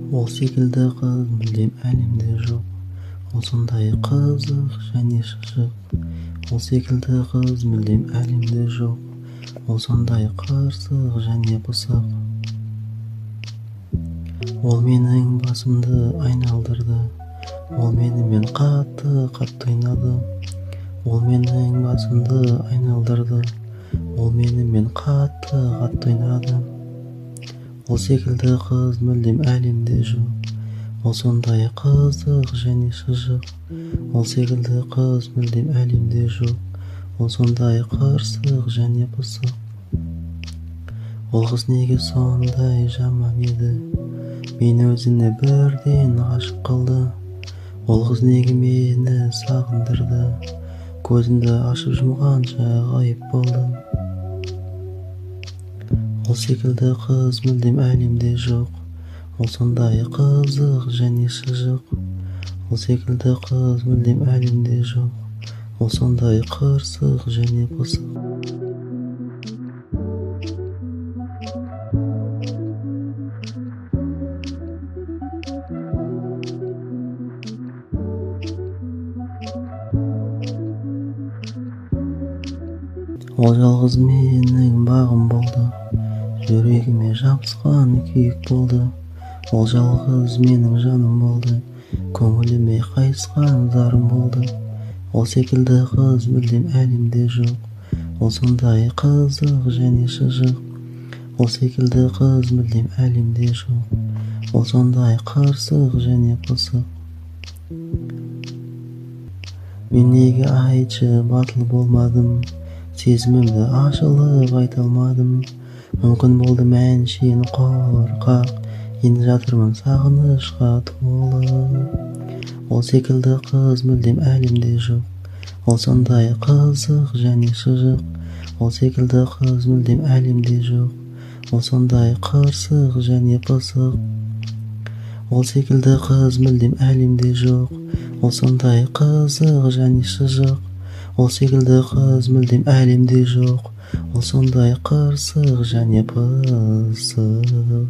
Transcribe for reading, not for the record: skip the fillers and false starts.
Ол секілді қыз мүлдем әлемде жоқ. Ол сондай қызық және шыжық. Ол секілді қыз мүлдем әлемде жоқ. Ол сондай қырсық және пысық. Ол менің басымды айналдырды. Ол менімен қатты ойнады. Ол менің басымды айналдырды. Ол менімен қатты ойнады. Ол секілді қыз мүлдем әлемде жоқ. Ол сондай қызық және шыжық. Ол секілді қыз мүлдем әлемде жоқ. Ол сондай қырсық және пысық. Ол қыз неге сондай жаман еді? Мені өзіне бірден ғашық қылды. Ол қыз неге мені сағындырды? Көзімді ашып жұмғанша ғайып болды. Ол секілді қыз мүлдем әлемде жоқ. Ол сондай қызық және шыжық. Ол секілді қыз мүлдем әлемде жоқ. Ол сондай қырсық және пысық. Ол жалғыз менің бағым болды. Жүрегіме жабысқан күйік болды. Ол жалғыз менің жаным болды. Көңіліме қайысқан зарым болды. Ол секілді қыз мүлдем әлемде жоқ. Ол сондай қызық және шыжық. Ол секілді қыз мүлдем әлемде жоқ. Ол сондай қырсық және пысық. Мен неге айтшы батыл болмадым? Сезімімді ашылып айта алмадым. Мүмкін болдым әншейін қорқақ. Енді жатырмын сағынышқа толы. Ол секілді қыз мүлдем әлемде жоқ. Ол сондай қызық және шыжық. Ол секілді қыз мүлдем әлемде жоқ. Ол сондай қырсық және пысық. Ол секілді қыз мүлдем әлемде жоқ. Ол сондай қызық және шыжық. Ол секілді қыз мүлдем әлемде жоқ. Ол сондай қырсық және пысық.